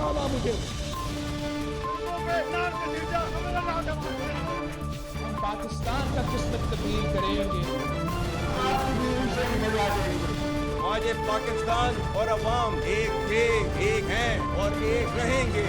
दिखावा मुझे। हम पाकिस्तान का किस्मत तब्दील करेंगे। आज ये पाकिस्तान और अवाम एक थे, एक हैं और एक रहेंगे।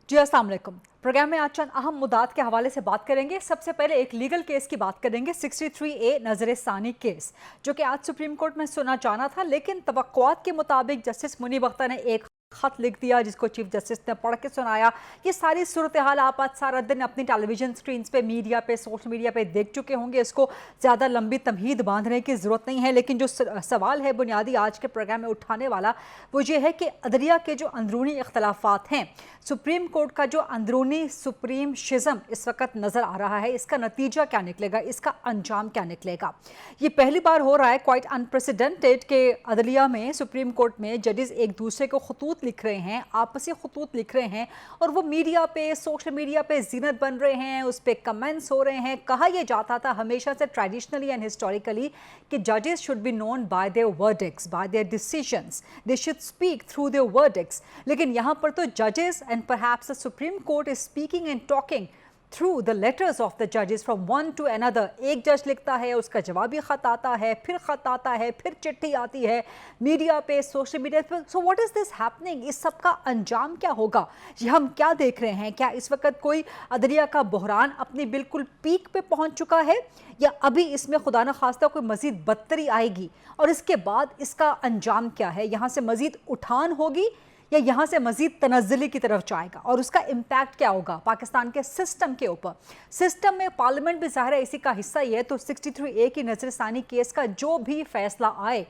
जी अस्सलाम वालेकुम। प्रोग्राम में आज चंद अहम मुद्दात के हवाले से बात करेंगे। सबसे पहले एक लीगल केस की बात करेंगे, 63A नजर सानी केस, जो कि आज सुप्रीम कोर्ट में सुना जाना था, लेकिन तवक्कुआत के मुताबिक जस्टिस मुनीब अख्तर ने एक खत लिख दिया जिसको चीफ जस्टिस ने पढ़ के सुनाया। ये सारी सूरत हाल आप आज सारा दिन अपनी टेलीविजन स्क्रीन पे, मीडिया पे, सोशल मीडिया पे देख चुके होंगे। इसको ज़्यादा लंबी तमहीद बांधने की ज़रूरत नहीं है, लेकिन जो सवाल है बुनियादी आज के प्रोग्राम में उठाने वाला वो ये है कि अदलिया के जो अंदरूनी इख्तलाफात हैं, सुप्रीम कोर्ट का जो अंदरूनी सुप्रीम शिज़म इस वक्त नज़र आ रहा है, इसका नतीजा क्या निकलेगा, इसका अंजाम क्या निकलेगा। ये पहली बार हो रहा है, क्वाइट अनप्रेसिडेंटेड, के अदलिया में, सुप्रीम कोर्ट में जजेस एक दूसरे को खतूत लिख रहे हैं, आपसी खतूत लिख रहे हैं, और वो मीडिया पे, सोशल मीडिया पे जीनत बन रहे हैं, उस पर कमेंट्स हो रहे हैं। कहा यह जाता था हमेशा से ट्रेडिशनली एंड हिस्टोरिकली कि जजेस should be known by there verdicts, bye their decisions, they should speak through their verdicts. लेकिन यहाँ पर तो जजेस and perhaps the supreme court is speaking and talking through the letters of the जजेस from one two another. एक जज लिखता है, उसका जवाबी ख़त आता है, फिर ख़त आता है, फिर चिट्ठी आती है मीडिया पे, सोशल मीडिया पे। So what is this happening? इस सब का अंजाम क्या होगा? ये हम क्या देख रहे हैं? क्या इस वक्त कोई अदलिया का बहरान अपनी बिल्कुल पीक पे पहुंच चुका है, या अभी इसमें खुदा न खास्ता कोई मज़ीद बदतरी आएगी, और इसके बाद इसका अंजाम क्या है? यहाँ से मज़ीद उठान होगी या यहाँ से मज़ीद तनज़्ज़ुली की तरफ जाएगा, और उसका इम्पैक्ट क्या होगा पाकिस्तान के सिस्टम के ऊपर? सिस्टम में पार्लियामेंट भी ज़ाहिर है इसी का हिस्सा ही है। तो 63A की नज़रसानी केस का जो भी फैसला आए,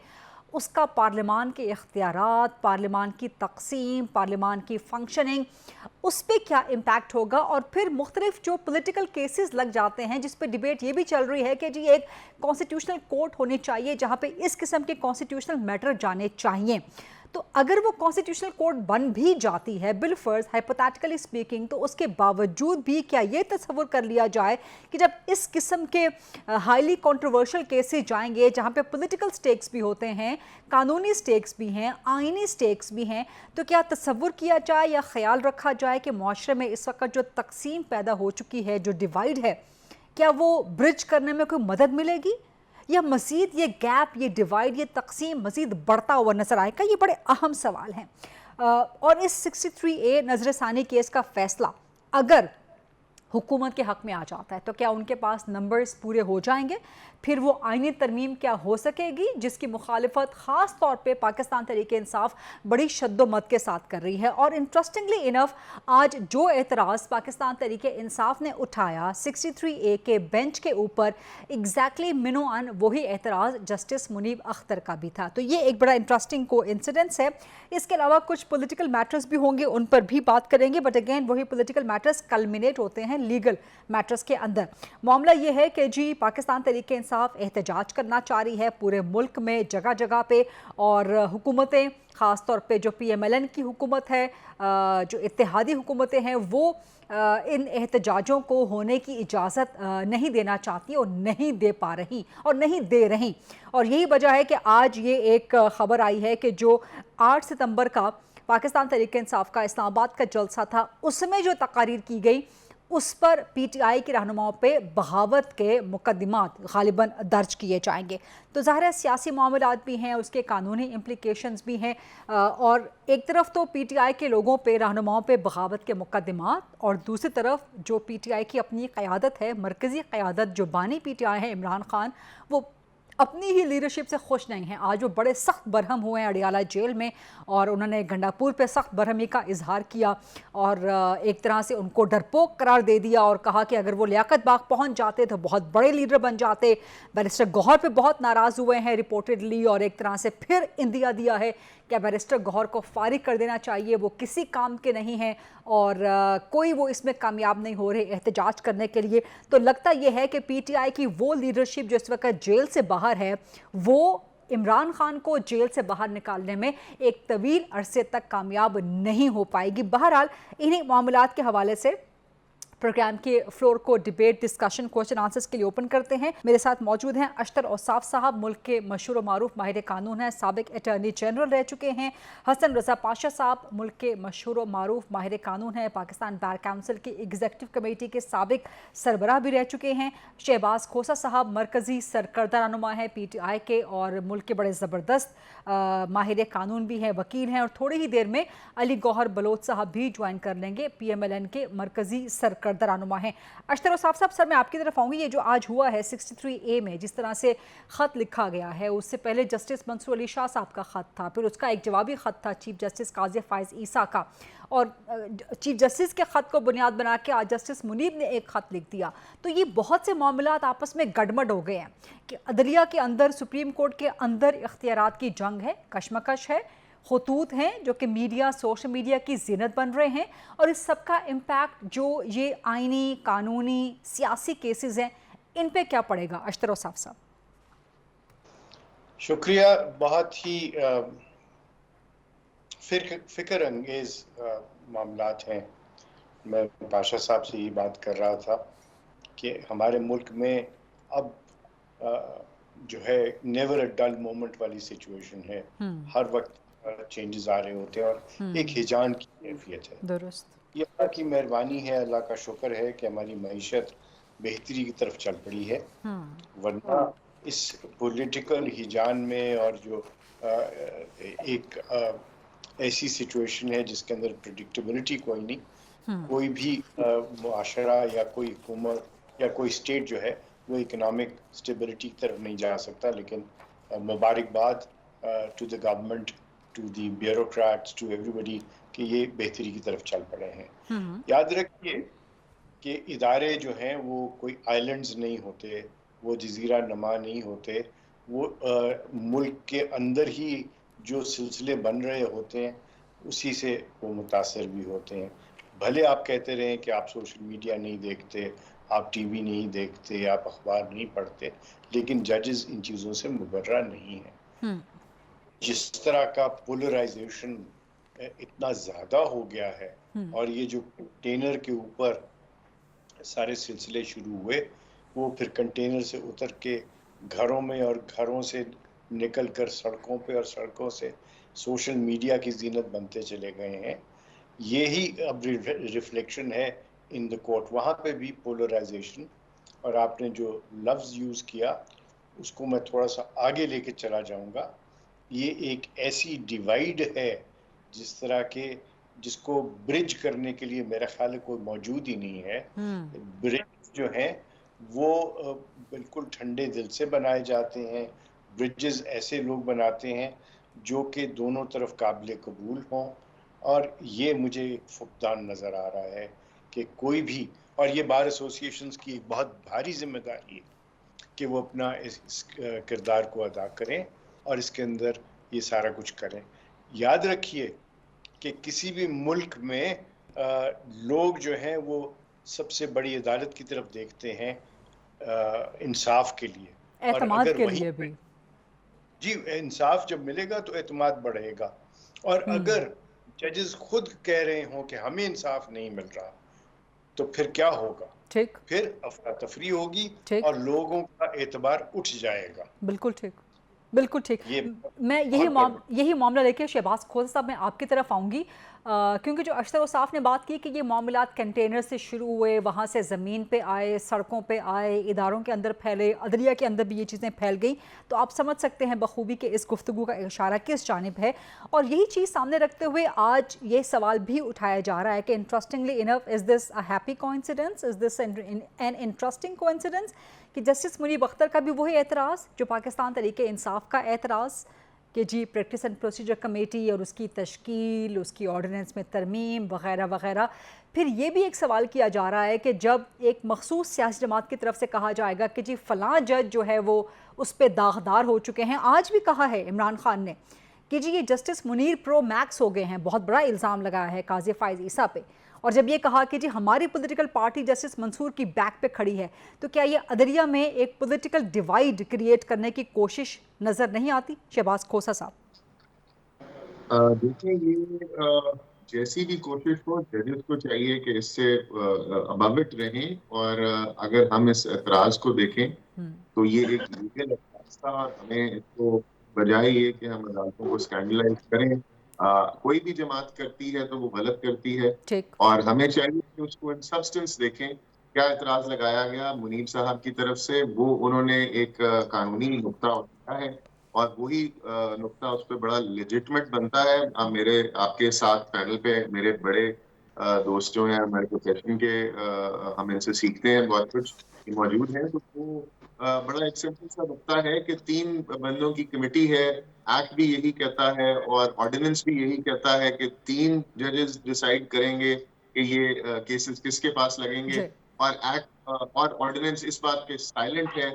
उसका पार्लियामान के इख्तियारात, पार्लियामान की तक़सीम, पार्लियामान की फंक्शनिंग, उस पर क्या इम्पैक्ट होगा। और फिर मुख्तलिफ जो पॉलिटिकल केसेस लग जाते हैं, जिस पर डिबेट ये भी चल रही है कि जी एक कॉन्स्टिट्यूशनल कोर्ट होनी चाहिए जहाँ पे इस किस्म के कॉन्स्टिट्यूशनल मैटर जाने चाहिए। तो अगर वो कॉन्स्टिट्यूशनल कोर्ट बन भी जाती है बिलफर्ज, हाइपोथेटिकली स्पीकिंग, तो उसके बावजूद भी क्या ये तस्वुर कर लिया जाए कि जब इस किस्म के हाईली कंट्रोवर्शियल केसेस जाएंगे, जहाँ पे पॉलिटिकल स्टेक्स भी होते हैं, कानूनी स्टेक्स भी हैं, आईनी स्टेक्स भी हैं, तो क्या तस्वुर किया जाए या ख्याल रखा जाए कि मुआशरे में इस वक्त जो तकसीम पैदा हो चुकी है, जो डिवाइड है, क्या वो ब्रिज करने में कोई मदद मिलेगी, या मज़ीद ये गैप, ये डिवाइड, ये तकसीम मज़ीद बढ़ता हुआ नज़र आएगा? ये बड़े अहम सवाल हैं। और इस 63A नज़रसानी केस का फ़ैसला अगर हुकूमत के हक़ में आ जाता है, तो क्या उनके पास नंबर्स पूरे हो जाएंगे? फिर वो आईनी तरमीम क्या हो सकेगी, जिसकी मुखालिफत ख़ास तौर पे पाकिस्तान तहरीक इंसाफ बड़ी शद्दोमत के साथ कर रही है। और इंटरेस्टिंगली इनफ, आज जो एतराज़ पाकिस्तान तहरीक इंसाफ ने उठाया 63A के बेंच के ऊपर, एग्जैक्टली मिनोअन वही एतराज़ जस्टिस मुनीब अख्तर का भी था। तो ये एक बड़ा इंटरेस्टिंग कोइंसिडेंस है। इसके अलावा कुछ पॉलिटिकल मैटर्स भी होंगे, उन पर भी बात करेंगे, बट अगेन वही पॉलिटिकल मैटर्स कल्मिनेट होते हैं लीगल मैटर्स के अंदर। मामला ये है कि जी पाकिस्तान तहरीक इंसाफ एहतजाज करना चाह रही है पूरे मुल्क में, जगह जगह पे, और हुकूमतें, ख़ास तौर पे जो PMLN की हुकूमत है, जो इत्तेहादी हुकूमतें हैं, वो इन एहतजाजों को होने की इजाज़त नहीं देना चाहती और नहीं दे पा रही और नहीं दे रही। और यही वजह है कि आज ये एक ख़बर आई है कि जो 8 सितंबर का पाकिस्तान तहरीक इंसाफ का इस्लामाबाद का जलसा था, उसमें जो तकारीर की गई, उस पर PTI की रहनुमाओं पे बगावत के मुकदमात गालिबन दर्ज किए जाएंगे। तो ज़ाहिर है सियासी मामलात भी हैं, उसके कानूनी इम्प्लिकेशंस भी हैं, और एक तरफ तो PTI के लोगों पे, रहनुमाओं पे बगावत के मुकदमात, और दूसरी तरफ जो PTI की अपनी क़यादत है, मरकज़ी क़यादत, जो बानी PTI है इमरान खान, वो अपनी ही लीडरशिप से खुश नहीं हैं। आज वो बड़े सख्त बरहम हुए हैं अडियाला जेल में, और उन्होंने गंडापुर पे सख्त बरहमी का इजहार किया, और एक तरह से उनको डरपोक करार दे दिया, और कहा कि अगर वो लियाकत बाग पहुंच जाते तो बहुत बड़े लीडर बन जाते। बैरिस्टर गौहर पे बहुत नाराज़ हुए हैं रिपोर्टेडली, और एक तरह से फिर इंदिया दिया है कि बैरिस्टर गौहर को फारिग कर देना चाहिए, वो किसी काम के नहीं हैं, और कोई वो इसमें कामयाब नहीं हो रहे एहतजाज करने के लिए। तो लगता यह है कि PTI की वो लीडरशिप जो इस वक्त जेल से बाहर है, वो इमरान खान को जेल से बाहर निकालने में एक तवील अरसे तक कामयाब नहीं हो पाएगी। बहरहाल इन्हीं मामलात के हवाले से प्रोग्राम के फ्लोर को डिबेट, डिस्कशन, क्वेश्चन आंसर्स के लिए ओपन करते हैं। मेरे साथ मौजूद हैं अख्तर औसाफ साहब, मुल्क के मशहूर व मारूफ माहिर कानून हैं, साबिक अटॉर्नी जनरल रह चुके हैं। हसन रजा पाशा साहब, मुल्क के मशहूर व मारूफ माहिर कानून हैं, पाकिस्तान बार काउंसिल की एग्जीक्यूटिव कमेटी के साबिक सरबराह भी रह चुके हैं। शहबाज खोसा साहब मरकज़ी सरकर्दा रहनुमा है PTI के और मुल्क के बड़े ज़बरदस्त माहिर कानून भी हैं, वकील हैं। और थोड़ी ही देर में अली गौहर बलोच साहब भी ज्वाइन कर लेंगे, PMLN के मरकज़ी सरकर्दा रहनुमा हैं। अख्तर औसाफ साहब, सर मैं आपकी तरफ आऊँगी। ये जो आज हुआ है 63A में जिस तरह से ख़त लिखा गया है, उससे पहले जस्टिस मंसूर अली शाह साहब का ख़त था, फिर उसका एक जवाबी ख़त था चीफ जस्टिस काजी फ़ाइज़ ईसा का, और चीफ जस्टिस के ख़त को बुनियाद बना के आज जस्टिस मुनीब ने एक ख़त लिख दिया। तो ये बहुत से मामलात आपस में गड़बड़ हो गए हैं कि अदलिया के अंदर, सुप्रीम कोर्ट के अंदर इख्तियारात की जंग है, कशमकश है, खतूत हैं जो कि मीडिया, सोशल मीडिया की ज़ीनत बन रहे हैं, और इस सब का इम्पैक्ट जो ये आइनी, कानूनी, सियासी केसेस हैं, इन पे क्या पड़ेगा? अख्तर औसाफ साहब। शुक्रिया। बहुत ही फिक्र अंगेज मामलात हैं। मैं पाशा साहब से ये बात कर रहा था कि हमारे मुल्क में अब जो है नेवर अ डल मोमेंट वाली सिचुएशन है। हर वक्त चेंजेस आ रहे होते हैं और एक हिजान की कैफियत है। दुरुस्त। ये अल्लाह की मेहरबानी है, अल्लाह का शुक्र है कि हमारी मईशत बेहतरी की तरफ चल पड़ी है। वरना इस पॉलिटिकल हिजान में और जो एक ऐसी सिचुएशन है जिसके अंदर प्रेडिक्टेबिलिटी कोई नहीं, कोई भी मुआशरा या कोई हुकूमत या कोई स्टेट जो है वो इकोनॉमिक स्टेबिलिटी की तरफ नहीं जा सकता। लेकिन मुबारकबाद to the government, to the bureaucrats, to everybody कि ये बेहतरी की तरफ चल पड़े हैं। याद रखिए कि इदारे जो हैं वो कोई आइलैंड्स नहीं होते, वो जजीरा नमा नहीं होते, वो मुल्क के अंदर ही जो सिलसिले बन रहे होते हैं उसी से वो मुतासर भी होते हैं। भले आप कहते रहें कि आप सोशल मीडिया नहीं देखते, आप टीवी नहीं देखते, आप अखबार नहीं पढ़ते, लेकिन जजेस इन चीज़ों से मुबर्रा नहीं है। जिस तरह का पोलराइजेशन इतना ज़्यादा हो गया है और ये जो कंटेनर के ऊपर सारे सिलसिले शुरू हुए, वो फिर कंटेनर से उतर के घरों में और घरों से निकल कर सड़कों पे और सड़कों से सोशल मीडिया की जीनत बनते चले गए हैं। यही अब रिफ्लेक्शन है इन द कोर्ट। वहाँ पे भी पोलराइजेशन, और आपने जो लफ्ज़ यूज़ किया उसको मैं थोड़ा सा आगे लेके चला जाऊँगा। ये एक ऐसी डिवाइड है जिस तरह के जिसको ब्रिज करने के लिए मेरा ख्याल है कोई मौजूद ही नहीं है। ब्रिज जो हैं वो बिल्कुल ठंडे दिल से बनाए जाते हैं। ब्रिजेस ऐसे लोग बनाते हैं जो कि दोनों तरफ काबिल कबूल हों, और ये मुझे फुकदान नज़र आ रहा है कि कोई भी, और ये बार एसोसिएशंस की एक बहुत भारी जिम्मेदारी है कि वो अपना इस किरदार को अदा करें और इसके अंदर ये सारा कुछ करें। याद रखिए कि किसी भी मुल्क में लोग जो हैं वो सबसे बड़ी अदालत की तरफ देखते हैं इंसाफ के लिए, एतमाद के लिए भी। जी, इंसाफ जब मिलेगा तो एतमाद बढ़ेगा। और अगर जजेस खुद कह रहे हों कि हमें इंसाफ नहीं मिल रहा, तो फिर क्या होगा? ठीक, फिर अफरा तफरी होगी और लोगों का एतबार उठ जाएगा। बिल्कुल ठीक, बिल्कुल ठीक। मैं यही मामला लेके शहबाज खोसा साहब मैं आपकी तरफ आऊँगी, क्योंकि जो अख्तर औसाफ ने बात की कि ये मामलात कंटेनर से शुरू हुए, वहाँ से ज़मीन पे आए, सड़कों पे आए, इदारों के अंदर फैले, अदलिया के अंदर भी ये चीज़ें फैल गई, तो आप समझ सकते हैं बखूबी कि इस गुफ्तगू का इशारा किस जानिब है। और यही चीज़ सामने रखते हुए आज ये सवाल भी उठाया जा रहा है कि interestingly enough, is this a happy coincidence, is this an interesting coincidence कि जस्टिस मुनीब अख्तर का भी वही एतराज़ जो पाकिस्तान तरीके इंसाफ का एतराज़ कि जी प्रैक्टिस एंड प्रोसीजर कमेटी और उसकी तश्कील, उसकी ऑर्डिनेंस में तरमीम वगैरह वगैरह। फिर ये भी एक सवाल किया जा रहा है कि जब एक मखसूस सियासी जमात की तरफ से कहा जाएगा कि जी फ़लाँ जज जो है वो उस पर दागदार हो चुके हैं। आज भी कहा है इमरान खान ने कि जी ये जस्टिस मुनीर प्रो मैक्स हो गए हैं, बहुत बड़ा इल्ज़ाम लगाया है काजी फ़ाइज़ ईसा पे। और जब ये कहा कि जी हमारी पॉलिटिकल पार्टी जस्टिस मंसूर की बैक पे खड़ी है, तो क्या ये अदलिया में एक पॉलिटिकल डिवाइड क्रिएट करने की कोशिश नज़र नहीं आती? शहबाज खोसा साहब। देखिए, ये जैसी भी कोशिश हो, जजेस को चाहिए कि इससे अबव इट रहें, और अगर हम इस एतराज को देखें तो ये एक लीगल एतराज था, और हमें इसको बजाय ये कि हम अदालतों को स्कैंडलाइज करें, कोई भी जमात करती है तो वो गलत करती है, ठीक। और हमें चाहिए कि उसको इन सब्सटेंस देखें। क्या एतराज लगाया गया मुनीब साहब की तरफ से, वो उन्होंने एक कानूनी नुक्ता उठाया है, और वही नुक्ता उस पर बड़ा लेजिटमेट बनता है। अब मेरे आपके साथ पैनल पे मेरे बड़े दोस्त जो हैं हमारे प्रोफेशन के, हम इनसे सीखते हैं बहुत कुछ, मौजूद हैं, तो वो बड़ा एक सिंपल सा नुक्ता है कि 3 बंदों की कमेटी है, एक्ट भी यही कहता है और ऑर्डिनेंस भी यही कहता है कि 3 जजेस डिसाइड करेंगे कि ये केसेस किसके पास लगेंगे, और एक्ट और ऑर्डिनेंस इस बात पे साइलेंट है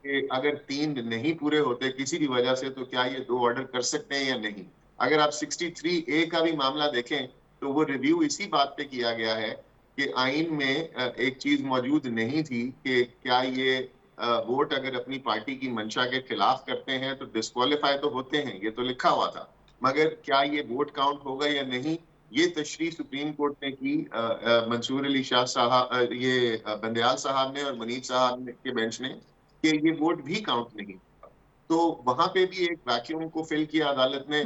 कि अगर 3 नहीं पूरे होते किसी भी वजह से तो क्या ये 2 ऑर्डर कर सकते हैं या नहीं। अगर आप 63A का भी मामला देखें तो वो रिव्यू इसी बात पे किया गया है कि आइन में एक चीज मौजूद नहीं थी कि क्या ये वोट अगर अपनी पार्टी की मंशा के खिलाफ करते हैं तो डिस्क्वालीफाई तो होते हैं, ये तो लिखा हुआ था, मगर क्या ये वोट काउंट होगा या नहीं, ये तशरीह सुप्रीम कोर्ट ने की, मंसूर अली शाह साहब, ये बंदयाल साहब ने और मुनीब साहब के बेंच ने, कि ये वोट भी काउंट नहीं। तो वहां पे भी एक वैक्यूम को फिल किया अदालत ने,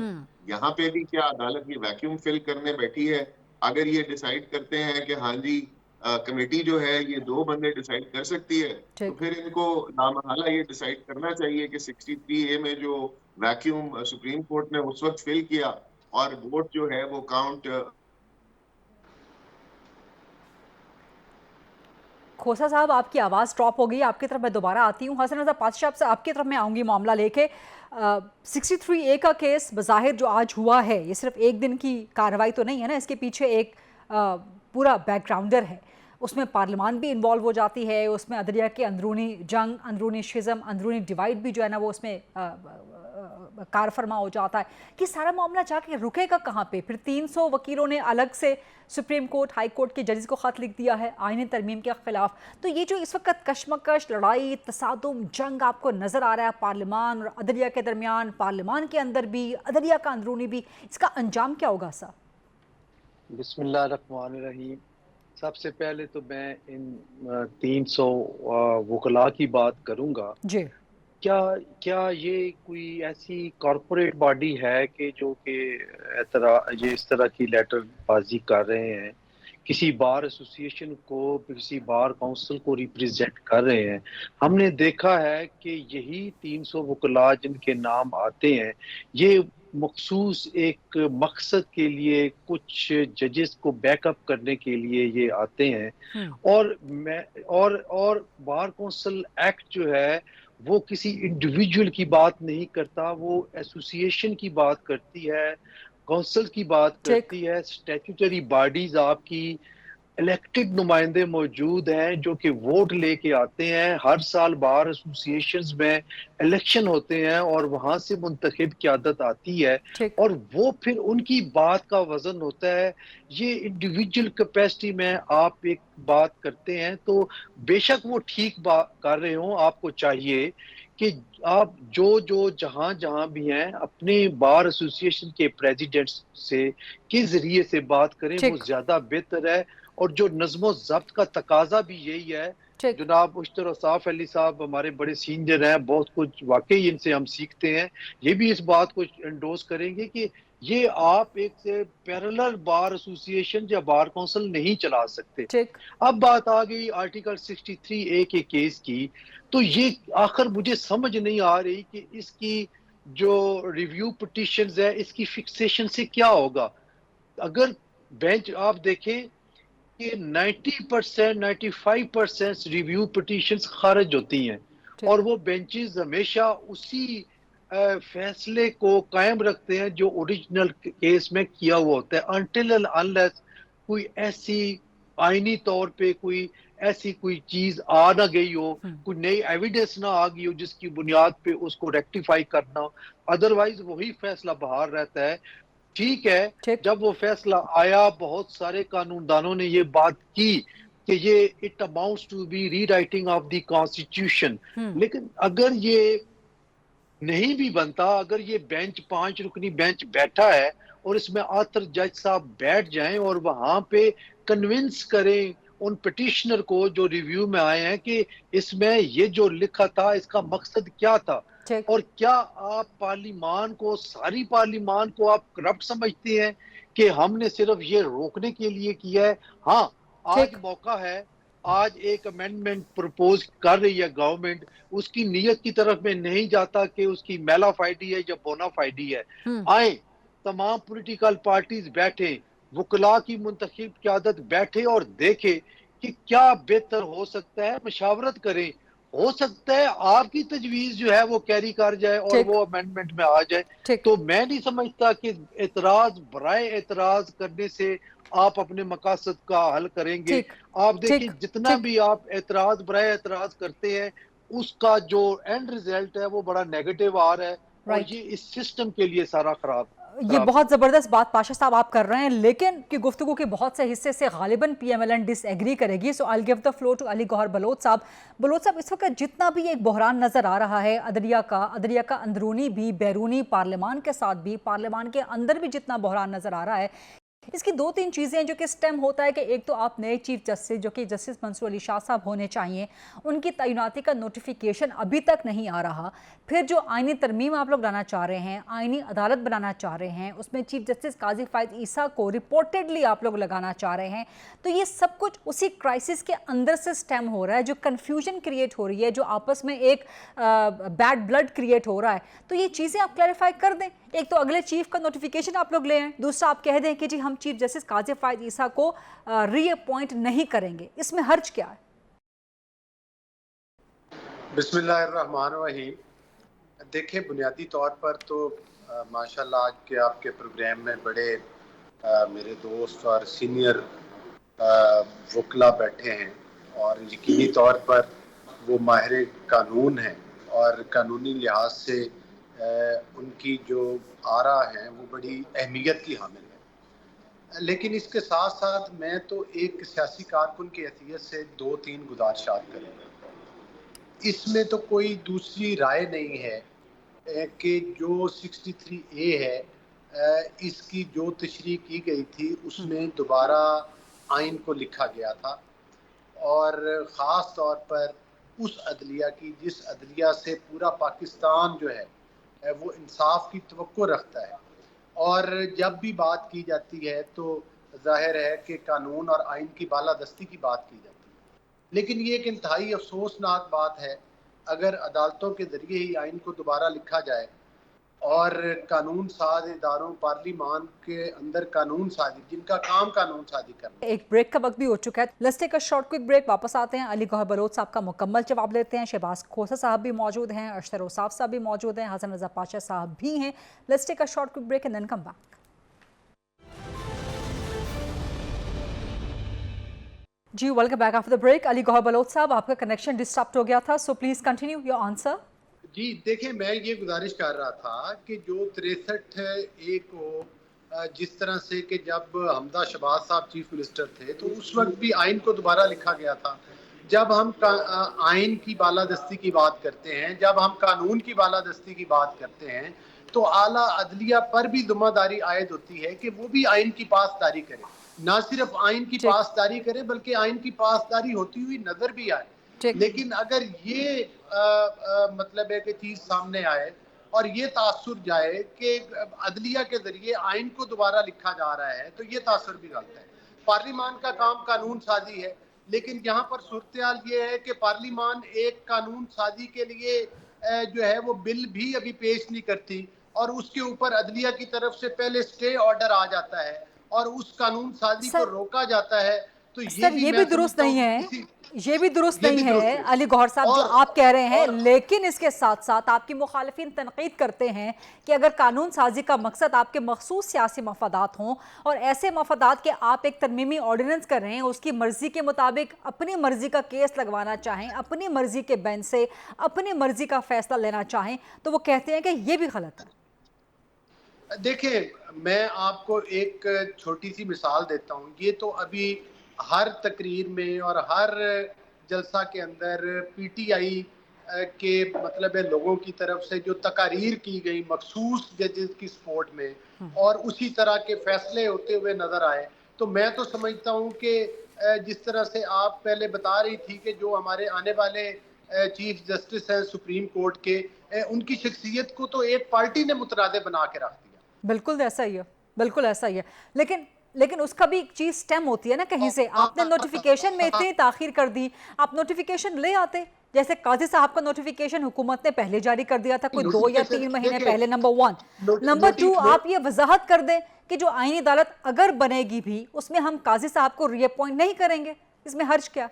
यहाँ पे भी क्या अदालत ये वैक्यूम फिल करने बैठी है। अगर ये डिसाइड करते हैं कि हाँ जी कमेटी जो है ये 2 बंदे डिसाइड कर सकती है, तो फिर इनको नामहाला ये डिसाइड करना चाहिए कि 63A में जो वैक्यूम सुप्रीम कोर्ट ने उस वक्त फिल किया और वोट जो है वो काउंट। खोसा साहब, आपकी आवाज़ ड्रॉप हो गई, आपकी तरफ मैं दोबारा आती हूँ। हसन रज़ा पातशाह साहब, आपकी तरफ मैं आऊँगी मामला लेके। 63A का केस बज़ाहिर जो आज हुआ है, ये सिर्फ एक दिन की कार्रवाई तो नहीं है ना, इसके पीछे एक पूरा बैकग्राउंडर है। उसमें पार्लियामान भी इन्वॉल्व हो जाती है, उसमें अदलिया के अंदरूनी जंग, अंदरूनी शिज़म, अंदरूनी डिवाइड भी जो है ना वो उसमें कार फरमा हो जाता है कि सारा मामला जाके रुकेगा कहाँ पे। फिर 300 वकीलों ने अलग से सुप्रीम कोर्ट, हाई कोर्ट के जजेस को ख़त लिख दिया है आईनी तरमीम के ख़िलाफ़। तो ये जो इस वक्त कशमकश, लड़ाई, तसादुम, जंग आपको नज़र आ रहा है पार्लियामान और अदलिया के दरमियान, पार्लियामान के अंदर भी, अदलिया का अंदरूनी भी, इसका अंजाम क्या होगा सर? बिस्मिल्लाहिर्रहमानिर्रहीम। सबसे पहले तो मैं इन 300 वकला की बात करूँगा जी। क्या ये कोई ऐसी कॉरपोरेट बॉडी है कि जो कि इस तरह की लेटरबाजी कर रहे हैं, किसी बार एसोसिएशन को, किसी बार काउंसिल को रिप्रेजेंट कर रहे हैं? हमने देखा है कि यही 300 वकला जिनके नाम आते हैं, ये मखसूस एक मकसद के लिए, कुछ जजेस को बैकअप करने के लिए ये आते हैं। और बार काउंसिल एक्ट जो है वो किसी इंडिविजुअल की बात नहीं करता, वो एसोसिएशन की बात करती है, काउंसिल की बात करती है। स्टैट्यूटरी बॉडीज आपकी इलेक्टेड नुमाइंदे मौजूद हैं जो कि वोट लेके आते हैं। हर साल बार एसोसिएशंस में इलेक्शन होते हैं और वहां से मुंतखब क़यादत आती है और वो फिर उनकी बात का वजन होता है। ये इंडिविजुअल कैपेसिटी में आप एक बात करते हैं तो बेशक वो ठीक बात कर रहे हो, आपको चाहिए कि आप जो जहां भी हैं अपने बार एसोसिएशन के प्रेसिडेंट से के जरिए से बात करें, वो ज्यादा बेहतर है। और जो नज़्मो ज़ब्त का तकाजा भी यही है। जनाब मुश्तर औसाफ अली साहब हमारे बड़े सीनियर हैं, बहुत कुछ वाकई इनसे हम सीखते हैं। ये भी इस बात को एंडोर्स करेंगे कि ये आप एक से पैरेलल बार एसोसिएशन या बार काउंसिल नहीं चला सकते। अब बात आ गई आर्टिकल 63A के केस की, तो ये आखिर मुझे समझ नहीं आ रही कि इसकी जो रिव्यू पिटिशंस है इसकी फिक्सेशन से क्या होगा। अगर बेंच आप देखें कि 90% 95% रिव्यू पिटिशंस खारिज होती हैं और वो बेंचेस हमेशा उसी फैसले को कायम रखते हैं जो ओरिजिनल केस में किया हुआ होता है, अनटिल एंड अनलेस कोई ऐसी आईनी तौर पे कोई ऐसी कोई चीज आ ना गई हो, कोई नई एविडेंस ना आ गई हो जिसकी बुनियाद पे उसको रेक्टिफाई करना हो, अदरवाइज वही फैसला बाहर रहता है। ठीक है, जब वो फैसला आया बहुत सारे कानूनदानों ने ये बात की कि ये it amounts to be rewriting of the constitution, लेकिन अगर ये नहीं भी बनता, अगर ये बेंच 5 रुकनी बेंच बैठा है और इसमें आथर जज साहब बैठ जाएं और वहां पे कन्विंस करें उन पिटिशनर को जो रिव्यू में आए हैं कि इसमें ये जो लिखा था इसका मकसद क्या था, और क्या आप पार्लिमान को, सारी पार्लिमान को आप करप्ट समझते हैं कि हमने सिर्फ ये रोकने के लिए किया है? हाँ, आज मौका है, आज एक अमेंडमेंट प्रपोज कर रही है गवर्नमेंट, उसकी नीयत की तरफ में नहीं जाता कि उसकी मेलाफाइडी है या बोनाफाइडी है। आए तमाम पॉलिटिकल पार्टीज बैठे, वकला की मुंतखब क़यादत बैठे और देखे कि क्या बेहतर हो सकता है, मशावरत करें। हो सकता है आपकी तजवीज जो है वो कैरी कर जाए और वो अमेंडमेंट में आ जाए। तो मैं नहीं समझता कि एतराज बराए एतराज करने से आप अपने मकासद का हल करेंगे। आप देखिए जितना भी आप एतराज बराए एतराज करते हैं उसका जो एंड रिजल्ट है वो बड़ा नेगेटिव आ रहा है, और ये इस सिस्टम के लिए सारा खराब। ये बहुत ज़बरदस्त बात पाशा साहब आप कर रहे हैं, लेकिन कि गुफ्तगू के बहुत से हिस्से से गालिबन PMLN डिसएग्री करेगी। So I will give the floor to Ali Gauhar Baloch साहब। बलोच साहब, इस वक्त जितना भी एक बहरान नज़र आ रहा है अदलिया का अंदरूनी भी, बैरूनी, पार्लियामान के साथ भी, पार्लियामान के अंदर भी जितना बहरान नज़र आ रहा है, इसकी दो तीन चीज़ें जो कि स्टेम होता है कि एक तो आप नए चीफ जस्टिस जो कि जस्टिस मंसूर अली शाह साहब होने चाहिए, उनकी तैनाती का नोटिफिकेशन अभी तक नहीं आ रहा। फिर जो आईनी तरमीम आप लोग लाना चाह रहे हैं, आईनी अदालत बनाना चाह रहे हैं, उसमें चीफ जस्टिस काजी फ़ायद ईसा को रिपोर्टेडली आप लोग लगाना चाह रहे हैं। तो ये सब कुछ उसी क्राइसिस के अंदर से स्टेम हो रहा है, जो कन्फ्यूजन क्रिएट हो रही है, जो आपस में एक बैड ब्लड क्रिएट हो रहा है। तो ये चीज़ें आप क्लैरिफाई कर दें। एक तो अगले चीफ का नोटिफिकेशन आप लोग ले आए, दूसरा आप कह दें कि जी हम चीफ जस्टिस काजी फ़ायद ईसा को रीअपॉइंट नहीं करेंगे। इसमें हर्ज क्या है? बिस्मिल्लाहिर्रहमानिर्रहीम। देखिए, बुनियादी तौर पर तो माशाल्लाह आज के आपके प्रोग्राम में बड़े मेरे दोस्त और सीनियर वकला बैठे हैं, और यकीनी तौर पर वो माहिर कानून हैं और कानूनी लिहाज से उनकी जो आरा हैं वो बड़ी अहमियत की हामिल है। लेकिन इसके साथ साथ मैं तो एक सियासी कारकुन की हैसियत से दो तीन गुजारिशात करूँगा। इसमें तो कोई दूसरी राय नहीं है कि जो 63A है इसकी जो तशरीह की गई थी उसमें दोबारा आइन को लिखा गया था, और ख़ास तौर पर उस अदलिया की जिस अदलिया से पूरा पाकिस्तान जो है वो इंसाफ की तवक्को रखता है। और जब भी बात की जाती है तो जाहिर है कि कानून और आइन की बालादस्ती की बात की जाती है, लेकिन ये एक इंतहाई अफसोसनाक बात है अगर अदालतों के ज़रिए ही आइन को दोबारा लिखा जाए और कानून साज इदारों, पार्लिमान के अंदर कानून साजी, जिनका काम कानून साजी करना। एक ब्रेक का वक्त भी हो चुका है, let's take a short quick break. वापस आते हैं, अली गौहर बलोच साहब का मुकम्मल जवाब लेते हैं। शहबाज खोसा साहब भी मौजूद हैं, अशतर ओसाफ साहब भी मौजूद हैं, हसन रजा पाशा साहब भी हैं। Let's take a short quick break and then come back. जी, welcome back after the break. Ali Gauhar Baloch साहब, आपका कनेक्शन डिस्टर्ब हो गया था, so please continue your answer. जी देखिए, मैं ये गुजारिश कर रहा था कि जो 63A को जिस तरह से कि जब हमजा शहबाज साहब चीफ मिनिस्टर थे तो उस वक्त भी आइन को दोबारा लिखा गया था। जब हम आइन की बालादस्ती की बात करते हैं, जब हम कानून की बालादस्ती की बात करते हैं, तो आला अदलिया पर भी जिम्मेदारी आयद होती है कि वो भी आइन की पासदारी करे। ना सिर्फ आइन की पासदारी करे बल्कि आइन की पासदारी होती हुई नजर भी आए। लेकिन अगर ये मतलब है कि चीज सामने आए और ये तासुर जाए कि अदलिया के जरिए आइन को दोबारा लिखा जा रहा है, तो ये तासुर भी गलत है। पार्लिमान का काम कानून साजी है, लेकिन यहाँ पर सूरत-ए-हाल ये है कि पार्लिमान एक कानून साजी के लिए जो है वो बिल भी अभी पेश नहीं करती, और उसके ऊपर अदलिया की तरफ से पहले स्टे ऑर्डर आ जाता है और उस कानून साजी को रोका जाता है। तो ये भी दुरुस्त नहीं है, ये भी दुरुस्त नहीं है अली गौहर साहब जो आप कह रहे हैं। लेकिन इसके साथ साथ आपकी मुखालिफिन तनकीद करते हैं कि अगर कानून साजी का मकसद आपके मखसूस सियासी मफादात हों और ऐसे मफादात के आप एक तरमीमी ऑर्डिनेंस कर रहे हैं, उसकी मर्जी के मुताबिक अपनी मर्जी का केस लगवाना चाहें, अपनी मर्जी के बेंच से अपनी मर्जी का फैसला लेना चाहें, तो वो कहते हैं कि ये भी गलत है। देखिए, मैं आपको एक छोटी सी मिसाल देता हूँ। ये तो अभी हर तकरीर में और हर जलसा के अंदर PTI के मतलब है लोगों की तरफ से जो तकारीर की गई मखसूस जजेस की सपोर्ट में और उसी तरह के फैसले होते हुए नजर आए, तो मैं तो समझता हूँ कि जिस तरह से आप पहले बता रही थी कि जो हमारे आने वाले चीफ जस्टिस हैं सुप्रीम कोर्ट के, उनकी शख्सियत को तो एक पार्टी ने मुतनाज़ बना के रख दिया। बिल्कुल ऐसा ही है, बिल्कुल ऐसा ही है। लेकिन उसका भी एक चीज स्टेम होती है ना कहीं से। आपने नोटिफिकेशन में इतनी ताखीर कर दी, आप नोटिफिकेशन ले आते। जैसे काजी साहब का नोटिफिकेशन हुकूमत ने पहले जारी कर दिया था, कोई 2 या 3 महीने पहले, नंबर 1। नंबर 2, आप ये वजाहत कर दें कि जो आईनी अदालत अगर बनेगी भी उसमें हम काजी साहब को रीअपॉइंट नहीं करेंगे, इसमें हर्ज क्या?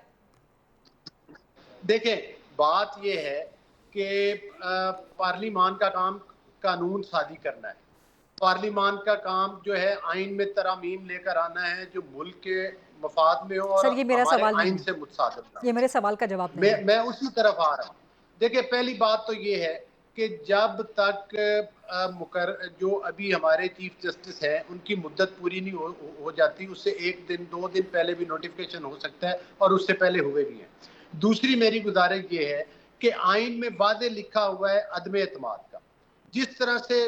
देखें, बात ये है कि पार्लिमान का काम कानून साजी करना है। पार्लिमान का काम जो है आइन में तरामीम लेकर आना है जो मुल्क के मफाद में हो और सर, ये मेरा सवाल आइन से मुतसादिफ ना। ये मेरे सवाल का जवाब नहीं। मैं उसी तरफ आ रहा हूँ। देखिए, पहली बात तो ये है कि जब तक जो अभी हमारे चीफ जस्टिस हैं उनकी मुद्दत पूरी नहीं हो जाती, उससे 1 दिन 2 दिन पहले भी नोटिफिकेशन हो सकता है और उससे पहले हुए भी हैं। दूसरी मेरी गुजारिश ये है कि आइन में वादे लिखा हुआ है अदम एतमाद का। जिस तरह से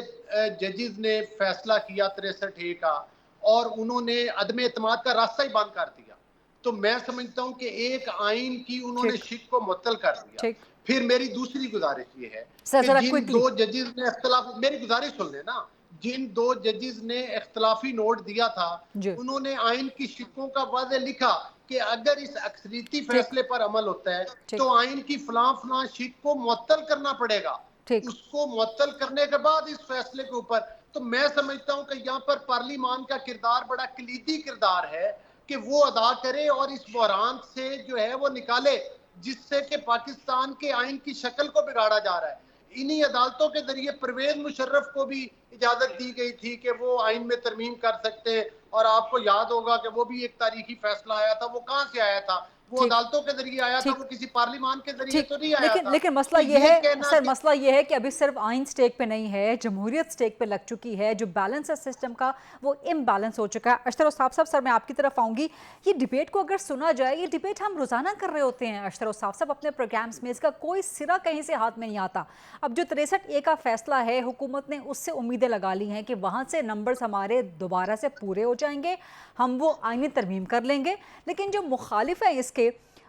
जजेस ने फैसला किया 63A का और उन्होंने अदम एतमाद का रास्ता ही बंद कर दिया, तो मैं समझता हूं कि एक आइन की उन्होंने शिक को मुअत्तल कर दिया। फिर मेरी दूसरी गुजारिश ये है कि जिन 2 जजेस ने इख्तलाफ, मेरी गुजारिश सुन लेना, जिन 2 जजेस ने इख्तलाफी नोट दिया था उन्होंने आइन की शिकों का वादे लिखा कि अगर इस अक्सरियती फैसले पर अमल होता है तो आइन की फलां शिक को मुअत्तल करना पड़ेगा। उसको मुअत्तल करने के बाद इस फैसले के ऊपर, तो मैं समझता हूं कि यहाँ पर पार्लिमान का किरदार बड़ा कलीदी किरदार है कि वो अदा करे और इस बहरान से जो है वो निकाले जिससे कि पाकिस्तान के आइन की शक्ल को बिगाड़ा जा रहा है। इन्हीं अदालतों के जरिए परवेज मुशर्रफ को भी इजाजत दी गई थी कि वो आइन में तरमीम कर सकते हैं, और आपको याद होगा कि वो भी एक तारीखी फैसला आया था। वो कहां से आया था? वो अदालतों के जरिए आया था, वो किसी पार्लिमान के जरिए तो नहीं आया था। लेकिन मसला ये है सर, मसला ये है कि अभी सिर्फ आइन स्टेक पे नहीं है, जमहूरियत स्टेक पे लग चुकी है। जो बैलेंस है सिस्टम का वो इम्बैलेंस हो चुका है। अशतर उस्ताद साहब, सर मैं आपकी तरफ आऊंगी। ये डिबेट को अगर सुना जाए, ये डिबेट हम रोजाना कर रहे होते हैं अशतर उस्ताद साहब अपने प्रोग्राम्स में, इसका कोई सिरा कहीं से हाथ में नहीं आता। अब जो 63A का फैसला है, हुकूमत ने उससे उम्मीदें लगा ली हैं कि वहाँ से नंबर्स हमारे दोबारा से पूरे हो जाएंगे, हम वो आईनी तरमीम कर लेंगे। लेकिन जो मुखालिफ है इसके,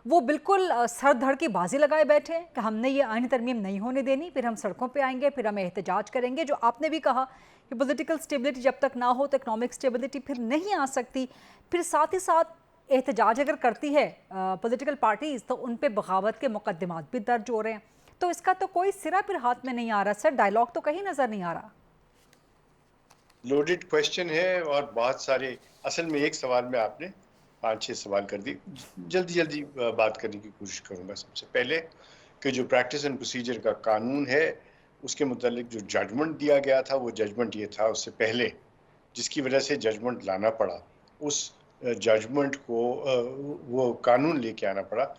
वो बिल्कुल सर धड़ की बाजी लगाए बैठे हैं कि हमने ये आईनी तरमीम नहीं होने देनी, फिर हम सड़कों पे आएंगे, फिर हम एहतजाज करेंगे। जो आपने भी कहा कि पॉलिटिकल स्टेबिलिटी जब तक ना हो तो इकनॉमिक स्टेबिलिटी फिर नहीं आ सकती। फिर साथ ही साथ एहतजाज अगर करती है पॉलिटिकल पार्टीज़ तो उन पर बगावत के मुकदमात भी दर्ज हो रहे हैं। तो इसका तो कोई सिरा फिर हाथ में नहीं आ रहा सर, डायलॉग तो कहीं नज़र नहीं आ रहा। लोडेड क्वेश्चन है और बहुत सारे, असल में एक सवाल में आपने 5-6 सवाल कर दी। जल्दी बात करने की कोशिश करूंगा। सबसे पहले कि जो प्रैक्टिस एंड प्रोसीजर का कानून है उसके मुतालिक जो जजमेंट दिया गया था, वो जजमेंट ये था उससे पहले जिसकी वजह से जजमेंट लाना पड़ा, उस जजमेंट को वो कानून लेके आना पड़ा।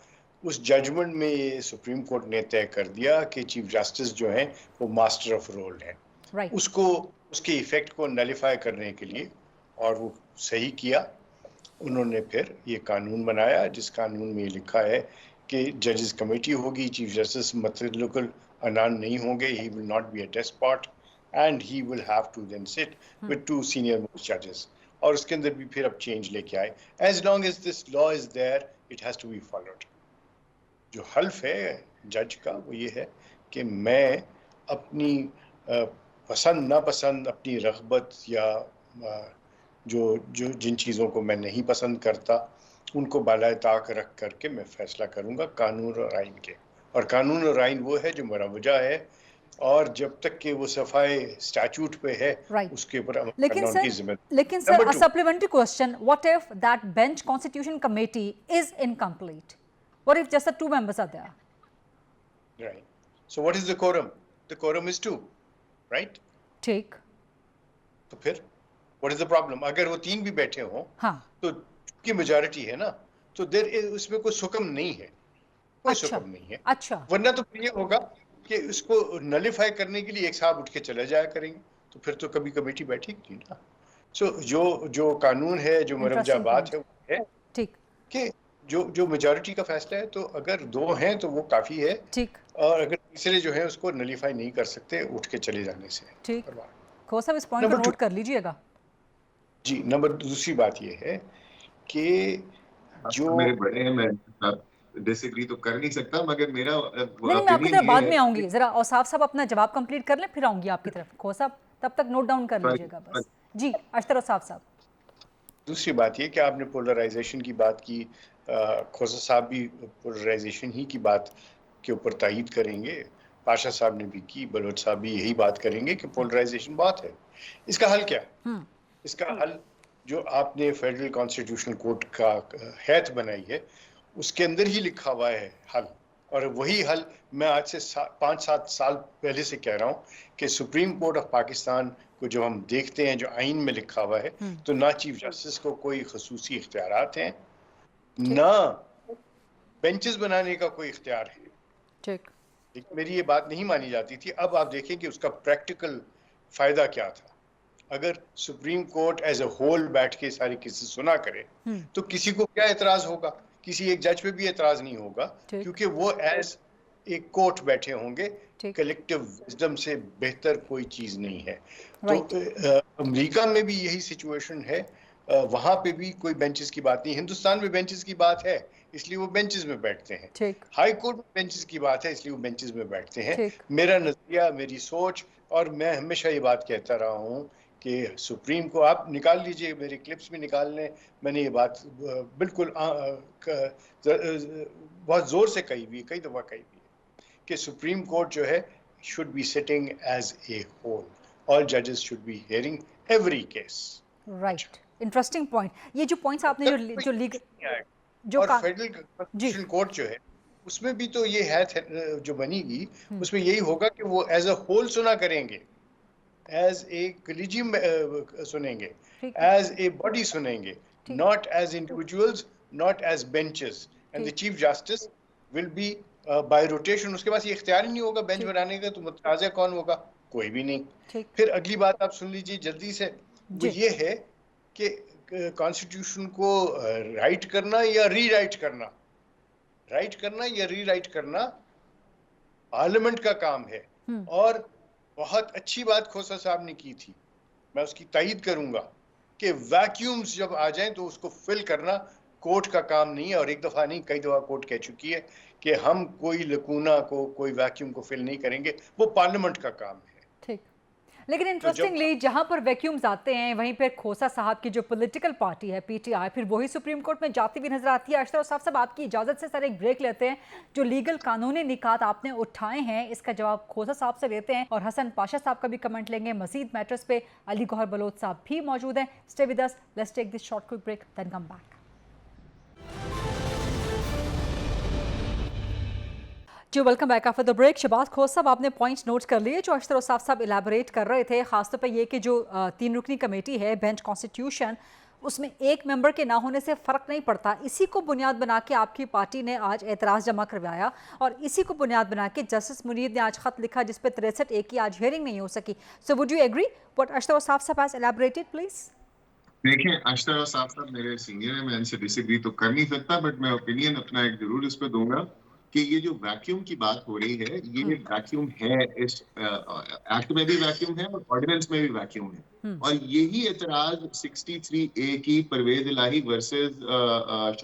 उस जजमेंट में ये सुप्रीम कोर्ट ने तय कर दिया कि चीफ जस्टिस जो हैं वो मास्टर ऑफ रोल हैं। उसको, उसके इफेक्ट को नलिफाई करने के लिए, और वो सही किया उन्होंने। फिर ये कानून बनाया जिस कानून में लिखा है कि जजेस कमेटी होगी, चीफ जस्टिस मतलब अनान नहीं होंगे, he will not be a despot and he will have to then sit with 2 senior most जजेस। और उसके अंदर भी फिर अब चेंज लेके आए, as long as this law is there it has to be followed. जो हल्फ है जज का वो ये है कि मैं अपनी पसंद नापसंद, अपनी रग़बत या जो जिन चीज़ों को मैं नहीं पसंद करता उनको बालाए ताक रख करके मैं फैसला करूंगा कानून और आइन के। और कानून और आइन वो है जो मरवजा है, और जब तक कि वो सफाई स्टैट्यूट पे है उसके ऊपर अमल करना उनकी जिम्मेदारी। लेकिन sir, a supplementary question, what if that bench constitution committee is incomplete? What if just the 2 members are there? Right. So what is the quorum? The quorum is 2, right? ठीक। तो फिर What is the problem? अगर वो 3 भी बैठे हों, तो की मेजॉरिटी है ना, तो देर उसमें कोई सुकम नहीं है, कोई सुकम नहीं है। अच्छा। वरना तो ये होगा कि उसको नलिफाई करने के लिए एक साहब उठ के चले जाया करेंगे, तो फिर तो कभी कमेटी बैठेगी ना। सो जो कानून है, जो मरवजा बात है वो है ठीक कि जो मेजॉरिटी का फैसला है, तो अगर 2 हैं तो वो काफी है। ठीक। और अगर तीसरे जो है उसको नलीफाई नहीं कर सकते उठ के चले जाने से। ठीक। खोसा इस पॉइंट को नोट कर लीजिएगा। जी, दूसरी बात ये है कि जो मेरे बड़े हैं, मैं डिसएग्री तो कर नहीं सकता, मगर मेरा नहीं, मैं आपकी तरफ बाद में आऊंगी, जरा और साफ अपना जवाब कंप्लीट कर लें, फिर आऊंगी आपकी तरफ। खोसा तब तक नोट डाउन कर लीजिएगा बस। जी अशतर साहब। दूसरी बात ये कि आपने पोलराइजेशन की बात की, खोसा साहब भी पोलराइजेशन ही की बात के ऊपर तायद करेंगे, पाशा साहब ने भी की, बलोच साहब भी यही बात करेंगे कि पोलराइजेशन बात है। इसका हल क्या? इसका हल जो आपने फेडरल कॉन्स्टिट्यूशनल कोर्ट का हैत बनाई है उसके अंदर ही लिखा हुआ है हल। और वही हल मैं आज से 5-7 साल पहले से कह रहा हूँ कि सुप्रीम कोर्ट ऑफ पाकिस्तान को जब हम देखते हैं जो आइन में लिखा हुआ है, तो ना चीफ जस्टिस को कोई खसूसी इख्तियारात हैं, ना बेंचेस बनाने का कोई इख्तियार है। ठीक। मेरी ये बात नहीं मानी जाती थी। अब आप देखें कि उसका प्रैक्टिकल फायदा क्या था। अगर supreme court as a whole बैठ के सारी केसेस सुना करे तो किसी को क्या एतराज होगा? किसी एक जज पे भी एतराज नहीं होगा, क्योंकि वो एज एक कोर्ट बैठे होंगे। कलेक्टिव विजडम से बेहतर कोई चीज नहीं है। तो अमेरिका में भी यही सिचुएशन है। वहां पे भी कोई बेंचेस की बात नहीं। हिंदुस्तान में बेंचेस की बात है, इसलिए वो बेंचेस में बैठते हैं। हाई कोर्ट में बेंचेस की बात है, इसलिए वो बेंचेस में बैठते हैं। मेरा नजरिया, मेरी सोच, और मैं हमेशा ये बात कहता रहा हूँ कि सुप्रीम को आप निकाल लीजिए, मेरे क्लिप्स भी निकाल लें, मैंने ये बात बिल्कुल बहुत जोर से कही हुई, कई दफा कही हुई है कि सुप्रीम कोर्ट जो है should be sitting as a whole, all जजेस should be hearing every case. Right, interesting point. ये जो पॉइंट्स आपने जो लीगल और फेडरल कॉन्स्टिट्यूशनल कोर्ट जो है उसमें भी तो ये है जो बनेगी, उसमें यही होगा कि वो एज अ होल सुना करेंगे, एज ए कॉलेजियम सुनेंगे, एज ए बॉडी सुनेंगे, not as individuals, not as benches. And the chief justice will be by rotation. उसके पास ये इख्तियार ही नहीं होगा बेंच बनाने का, तो मुताज़ा कौन होगा? कोई भी नहीं। फिर अगली बात आप सुन लीजिए जल्दी से, वो ये है कि कॉन्स्टिट्यूशन को राइट करना या रीराइट करना, राइट करना या रीराइट करना पार्लियामेंट का काम है। और बहुत अच्छी बात खोसा साहब ने की थी, मैं उसकी तायद करूंगा कि वैक्यूम्स जब आ जाएं तो उसको फिल करना कोर्ट का काम नहीं है। और एक दफा नहीं, कई दफा कोर्ट कह चुकी है कि हम कोई लकूना को, कोई वैक्यूम को फिल नहीं करेंगे, वो पार्लियामेंट का काम है। ठीक। लेकिन इंटरेस्टिंगली जहां पर वैक्यूम्स आते हैं वहीं पर खोसा साहब की जो पॉलिटिकल पार्टी है पीटीआई, फिर वही सुप्रीम कोर्ट में जाती हुई नजर आती है। अशतर साहब आपकी इजाजत से सर एक ब्रेक लेते हैं। जो लीगल कानूनी निकात आपने उठाए हैं इसका जवाब खोसा साहब से लेते हैं और हसन पाशा साहब का भी कमेंट लेंगे। मजीद मैटर्स पे अली गौहर बलोच साहब भी मौजूद हैं। Stay with us, let's take this short quick break, then come back. जी welcome back after the break. Shehbaz Khosa साहब आपने पॉइंट्स नोट कर लिए जो अशतर साहब इलेबोरेट कर रहे थे, खासतौर पर ये कि जो 3 रुकनी कमेटी है बेंच कॉन्स्टिट्यूशन, उसमें एक मेंबर के ना होने से फ़र्क नहीं पड़ता। इसी को बुनियाद बना के आपकी पार्टी ने आज एतराज़ जमा करवाया और इसी को बुनियाद बना के जस्टिस मुनीर ने आज ख़त लिखा जिस पर 63A की आज हियरिंग नहीं हो सकी। So would you agree what Ashtar साहब हैज़ एलैबोरेटेड प्लीज़? देखिए, अशतर साहब मेरे सीनियर हैं, मैं इनसे डिसएग्री तो कर नहीं सकता, बट मैं ओपिनियन अपना एक जरूर इस पे दूंगा कि ये जो वैक्यूम की बात हो रही है, ये वैक्यूम है, इस एक्ट में भी वैक्यूम है और ऑर्डिनेंस में भी वैक्यूम है। और यही एतराज 63A की परवेज इलाही वर्सेस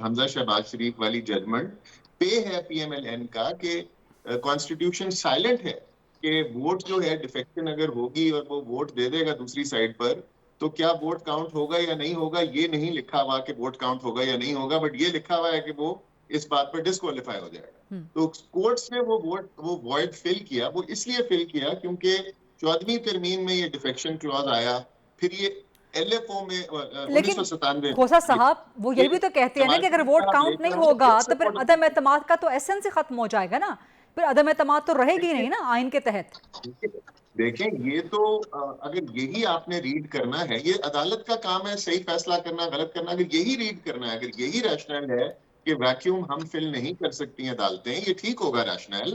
हमजा शहबाज शरीफ वाली जजमेंट पे है PMLN का कि कॉन्स्टिट्यूशन साइलेंट है कि वोट जो है डिफेक्शन अगर होगी और वो वोट दे देगा दूसरी साइड पर, तो क्या वोट काउंट होगा या नहीं होगा, ये नहीं लिखा हुआ कि वोट काउंट होगा या नहीं होगा, बट ये लिखा हुआ है कि वो इस बात पर डिस्क्वालीफाई हो जाएगा। तो कोर्ट्स ने वो वॉइड फिल किया, वो इसलिए फिल किया क्योंकि 14वीं तरमीम में ये डिफेक्शन क्लॉज आया, फिर ये LFO में 1997। खोसा साहब वो ये भी तो कहते हैं ना कि अगर वोट काउंट नहीं होगा तो फिर अदम एतमाद का तो एसेंस ही खत्म हो जाएगा ना, फिर अदम एतमाद तो रहेगी नहीं ना आइन के तहत। देखें, ये तो अगर यही आपने रीड करना है, ये अदालत का काम है सही फैसला करना, गलत करना। अगर यही रीड करना है, अगर यही रैशनल है कि वैक्यूम हम फिल नहीं कर सकती हैं अदालतें, ये ठीक होगा रैशनल,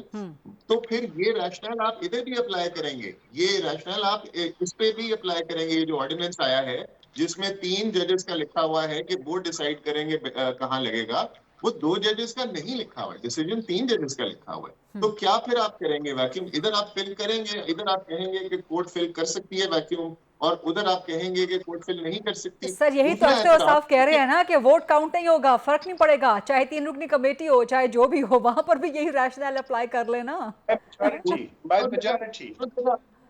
तो फिर ये रैशनल आप इधर भी अप्लाई करेंगे, ये रैशनल आप इस पे भी अप्लाई करेंगे। ये जो ऑर्डिनेंस आया है जिसमें 3 जजेस का लिखा हुआ है कि वो डिसाइड करेंगे कहाँ लगेगा, वो 2 जजेस का नहीं लिखा हुआ है, डिसीजन 3 जजेस का लिखा हुआ है। तो क्या फिर आप करेंगे वैक्यूम? इधर आप फिल करेंगे, इधर आप कहेंगे कि कोर्ट फिल कर सकती है वैक्यूम, और उधर आप कहेंगे कि कोर्ट फिल नहीं कर सकती। सर यही तो अख्तर साहब कह रहे हैं ना कि वोट काउंट नहीं होगा, फर्क नहीं पड़ेगा, चाहे 3 रुकनी कमेटी हो चाहे जो भी हो, वहां पर भी यही रैशनल अप्लाई कर लेना।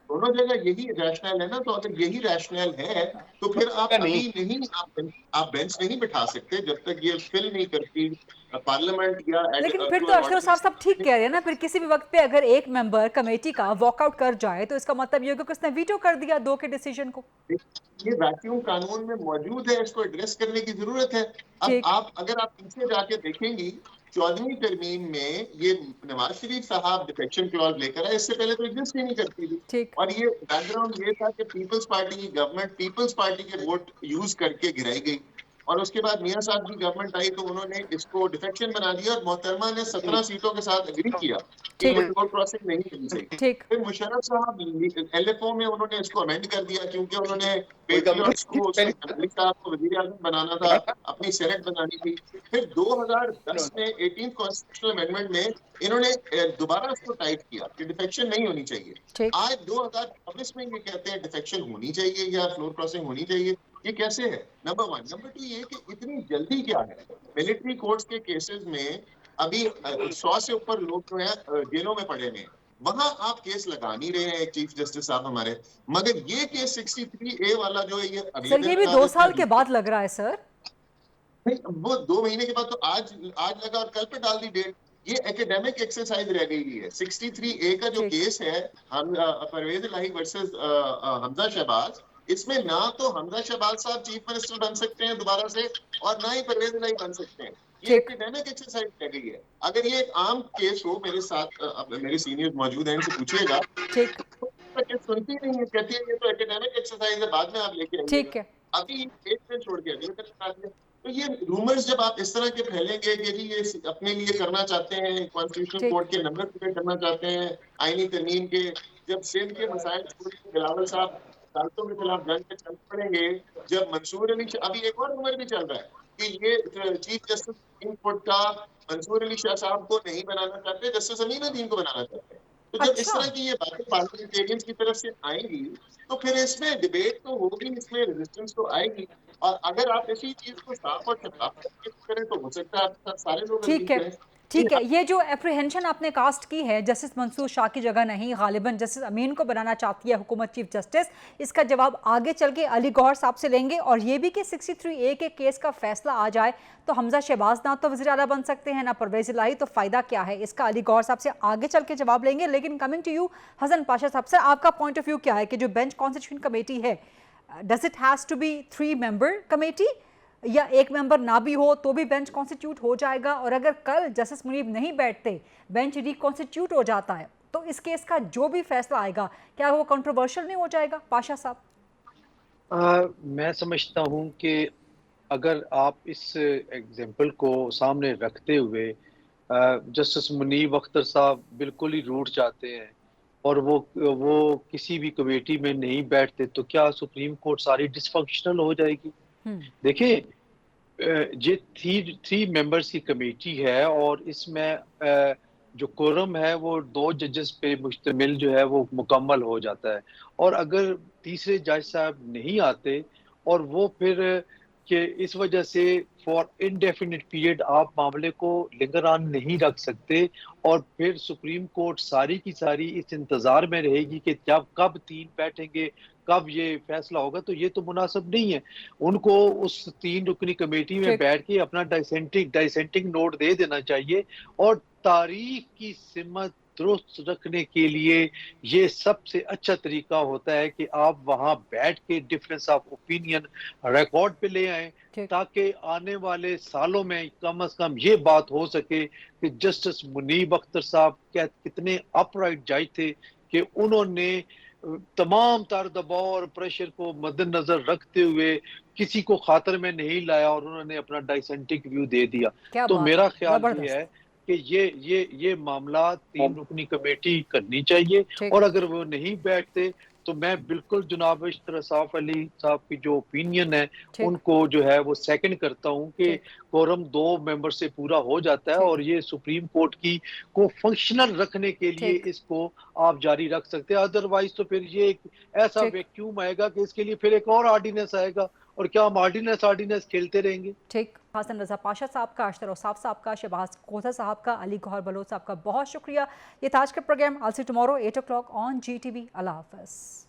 दोनों जगह यही रैशनल है ना। तो अगर यही रैशनल है तो फिर आप अभी नहीं, आप बेंच नहीं बिठा सकते जब तक ये फिल नहीं करती पार्लियामेंट या। लेकिन फिर तो अख्तर साहब सब ठीक कह रहे हैं ना, फिर किसी भी वक्त पे अगर एक मेंबर कमेटी का वॉकआउट कर जाए तो इसका मतलब ये होगा कि उसने वीटो कर दिया 2 के डिसीजन को। ये वैक्यूम कानून में मौजूद है, इसको एड्रेस करने की जरूरत है। अब आप अगर आप पीछे जाके देखेंगी 14वीं तरमीम में ये नवाज शरीफ साहब डिफेक्शन क्लॉज लेकर आए, इससे पहले तो एग्जिस्ट ही नहीं करती थी। और ये बैकग्राउंड ये था कि पीपल्स पार्टी की गवर्नमेंट पीपल्स पार्टी के वोट यूज करके गिराई गई, और उसके बाद मियां साहब की गवर्नमेंट आई तो उन्होंने इसको डिफेक्शन बना दिया, और मोहतरमा ने 17 सीटों के साथ एग्री किया कि रोड क्रॉसिंग नहीं होनी चाहिए। फिर मुशर्रफ साहब LFO में उन्होंने इसको अमेंड कर दिया, क्योंकि उन्होंने पेट्रियट्स को साहब को वजीर आज़म बनाना था, अपनी सेनेट बनानी थी। फिर 2010 में 18th कॉन्स्टिट्यूशनल अमेंडमेंट में इन्होंने दोबारा उसको टाइट किया कि डिफेक्शन नहीं होनी चाहिए। आज 2024 में ये कहते हैं डिफेक्शन होनी चाहिए या फ्लोर क्रॉसिंग होनी चाहिए। ये कैसे है? नंबर 1। नंबर 2 ये कि इतनी जल्दी क्या है? मिलिट्री कोर्ट्स के केसेस में अभी 100 से ऊपर लोग जो है जेलों में पड़े हैं, वहां आप केस लगा नहीं रहे हैं चीफ जस्टिस साहब हमारे, मगर ये केस 63A वाला जो है ये अगले सर ये भी 2 साल के बाद लग रहा है सर। वो 2 महीने के बाद तो आज लगा और कल पे डाल दी डेट। ये एकेडमिक एक्सरसाइज रह गई है। 63A का जो केस है परवेज इलाही वर्सेस हमजा शहबाज, इसमें ना तो हमजा शहबाज साहब चीफ मिनिस्टर बन सकते हैं दोबारा से, और ना ही परवेज इलाही बन सकते हैं। ये एकेडमिक एक्सरसाइज रह गई है। अगर ये एक आम केस हो, मेरे साथ मेरे सीनियर मौजूद हैं, इनसे पूछिएगा, तो सुनती नहीं है, कहती है ये तो एकेडमिक एक्सरसाइज है, बाद में आप लेके आएंगे, अभी एक दिन छोड़ के अगले दिन। तो ये रूमर्स जब आप इस तरह के फैलेंगे कि जी ये अपने लिए करना चाहते हैं, कॉन्स्टिट्यूशन कोर्ट के नंबर पूरे करना चाहते हैं आईनी तरमीम के, जब सिंध के मसाइल बिलावल साहब अदालतों के खिलाफ जंग पे चल पड़ेंगे, जब मंसूर अली, अभी एक और रूमर भी चल रहा है कि ये चीफ जस्टिस सुप्रीम कोर्ट का मंसूर अली शाह साहब को नहीं बनाना चाहते, जस्टिस अमीनुद्दीन को बनाना चाहते हैं। तो जब इस तरह की ये बातें पार्लियामेंटेरियंस की तरफ से आएंगी तो फिर इसमें डिबेट तो होगी, इसमें रेजिस्टेंस तो आएगी, और अगर आप इसी चीज को साफ और शफाफ करें तो हो सकता है सारे लोग ठीक है। ये जो एप्रीहेंशन आपने कास्ट की है जस्टिस मंसूर शाह की जगह नहीं, गालिबन जस्टिस अमीन को बनाना चाहती है हुकूमत चीफ जस्टिस, इसका जवाब आगे चल के अली गौहर साहब से लेंगे। और ये भी कि 63A के केस का फैसला आ जाए तो हमजा शहबाज ना तो वज़ीर आला बन सकते हैं ना परवेज इलाही, तो फ़ायदा क्या है इसका अली गौहर साहब से आगे चल के जवाब लेंगे। लेकिन coming to you Hasan Pasha साहब, सर आपका पॉइंट ऑफ व्यू क्या है कि जो बेंच कॉन्स्टिट्यूशन कमेटी है, does it has to be 3 member committee, या एक मेंबर ना भी हो तो भी बेंच कॉन्स्टिट्यूट हो जाएगा? और अगर कल जस्टिस मुनीब नहीं बैठते, बेंच रिकॉन्स्टिट्यूट हो जाता है, तो इस केस का जो भी फैसला आएगा क्या वो कंट्रोवर्शियल नहीं हो जाएगा? पाशा साहब, मैं समझता हूं कि अगर आप इस एग्जाम्पल को सामने रखते हुए जस्टिस मुनीब अख्तर साहब बिल्कुल ही रूठ जाते हैं और वो किसी भी कमेटी में नहीं बैठते, तो क्या सुप्रीम कोर्ट सारी डिसफंक्शनल हो जाएगी? देखिए, ये 3 मेंबर्स की कमेटी है और इसमें जो कोरम है वो 2 जजेस पे मुश्तमिल जो है वो मुकम्मल हो जाता है। और अगर तीसरे जज साहब नहीं आते और वो फिर कि इस वजह से फॉर इनडेफिनिट पीरियड आप मामले को लिंगर ऑन नहीं रख सकते, और फिर सुप्रीम कोर्ट सारी की सारी इस इंतजार में रहेगी कि जब कब 3 बैठेंगे, कब ये फैसला होगा, तो ये तो मुनासिब नहीं है। उनको उस 3 रुकनी कमेटी में बैठ के अपना डाइसेंटिंग नोट दे देना चाहिए, और तारीख की सिमत दुरुस्त रखने के लिए ये सबसे अच्छा तरीका होता है कि आप वहां बैठ के डिफरेंस ऑफ ओपिनियन रिकॉर्ड पे ले आए, ताकि आने वाले सालों में कम से कम ये बात हो सके कि जस्टिस मुनीब अख्तर साहब कितने अपराइट जज थे कि उन्होंने तमाम तर दबाव और प्रेशर को मद्देनजर रखते हुए किसी को खातर में नहीं लाया और उन्होंने अपना डाइसेंटिक व्यू दे दिया। तो मेरा ख्याल ये है कि ये मामला 3 रुकनी कमेटी करनी चाहिए, और अगर वो नहीं बैठते तो मैं बिल्कुल जनाब इश्तरसाफ अली साहब की जो ओपिनियन है उनको जो है वो सेकंड करता हूं कि कोरम 2 मेंबर से पूरा हो जाता है और ये सुप्रीम कोर्ट की को फंक्शनल रखने के लिए इसको आप जारी रख सकते हैं। अदरवाइज तो फिर ये एक ऐसा वैक्यूम आएगा कि इसके लिए फिर एक और ऑर्डिनेंस आएगा और क्या हम ऑर्डिनेंस खेलते रहेंगे। ठीक, हसन रजा पाशा साहब का, अशतर औसाफ साहब का, शहबाज कोथर साहब का, अली गौहर बलोच साहब का बहुत शुक्रिया। ये था आज का programme. I'll see you tomorrow 8 o'clock on GTV। अल्लाह हाफ़िज़।